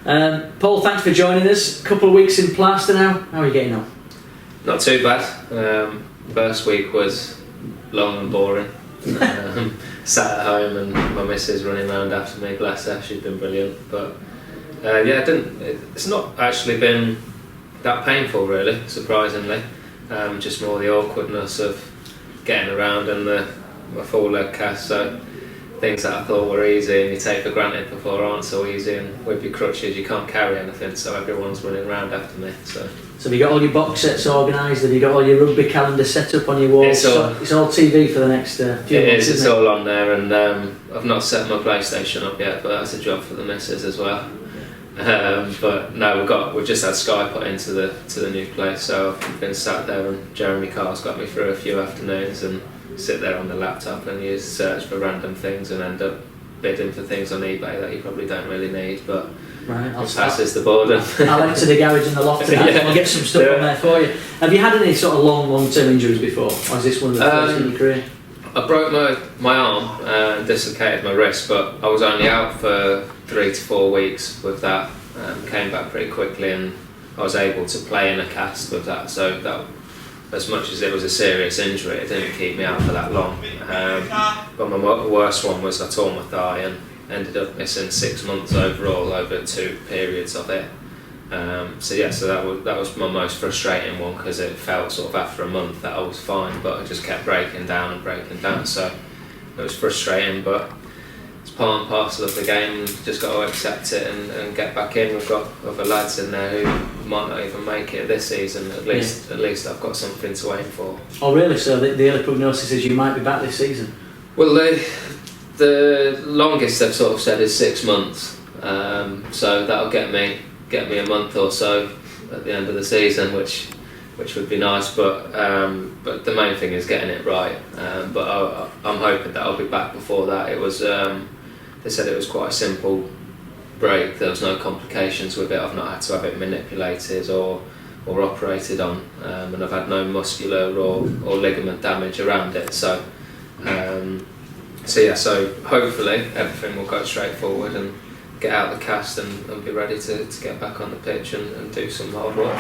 Paul, thanks for joining us. A couple of weeks in plaster now. How are you getting on? Not too bad. First week was long and boring. Sat at home and my missus running around after me. Bless her, she's been brilliant. But it's not actually been that painful, really. Surprisingly, just more the awkwardness of getting around and my full leg cast. So things that I thought were easy and you take for granted before aren't so easy. And with your crutches, you can't carry anything, so everyone's running around after me. So have you got all your box sets organised? Have you got all your rugby calendar set up on your wall? It's all TV for the next few months, it's all on there, and I've not set my PlayStation up yet, but that's a job for the missus as well. But no, we've just had Sky put into the new place, so I've been sat there and Jeremy Carr's got me through a few afternoons and sit there on the laptop and use search for random things and end up bidding for things on eBay that you probably don't really need, but right, passes the boredom. I'll enter the garage in the loft tonight and I'll get some stuff on there for you. Have you had any sort of long-term injuries before, or is this one of the first in your career? I broke my arm and dislocated my wrist, but I was only out for 3 to 4 weeks with that. Came back pretty quickly and I was able to play in a cast with that, so that, as much as it was a serious injury, it didn't keep me out for that long. But my worst one was I tore my thigh and ended up missing 6 months overall over 2 periods of it. So that was my most frustrating one, because it felt sort of after a month that I was fine, but I just kept breaking down, so it was frustrating, but it's part and parcel of the game. We've just got to accept it and get back in. We've got other lads in there who might not even make it this season. At least I've got something to aim for. Oh really? So the early prognosis is you might be back this season? Well, the longest they've sort of said is 6 months, so that'll get me a month or so at the end of the season, which would be nice. But the main thing is getting it right. But I'm hoping that I'll be back before that. It was they said it was quite a simple break. There was no complications with it. I've not had to have it manipulated or operated on, and I've had no muscular or ligament damage around it. So hopefully everything will go straight forward and get out the cast and be ready to get back on the pitch and do some hard work.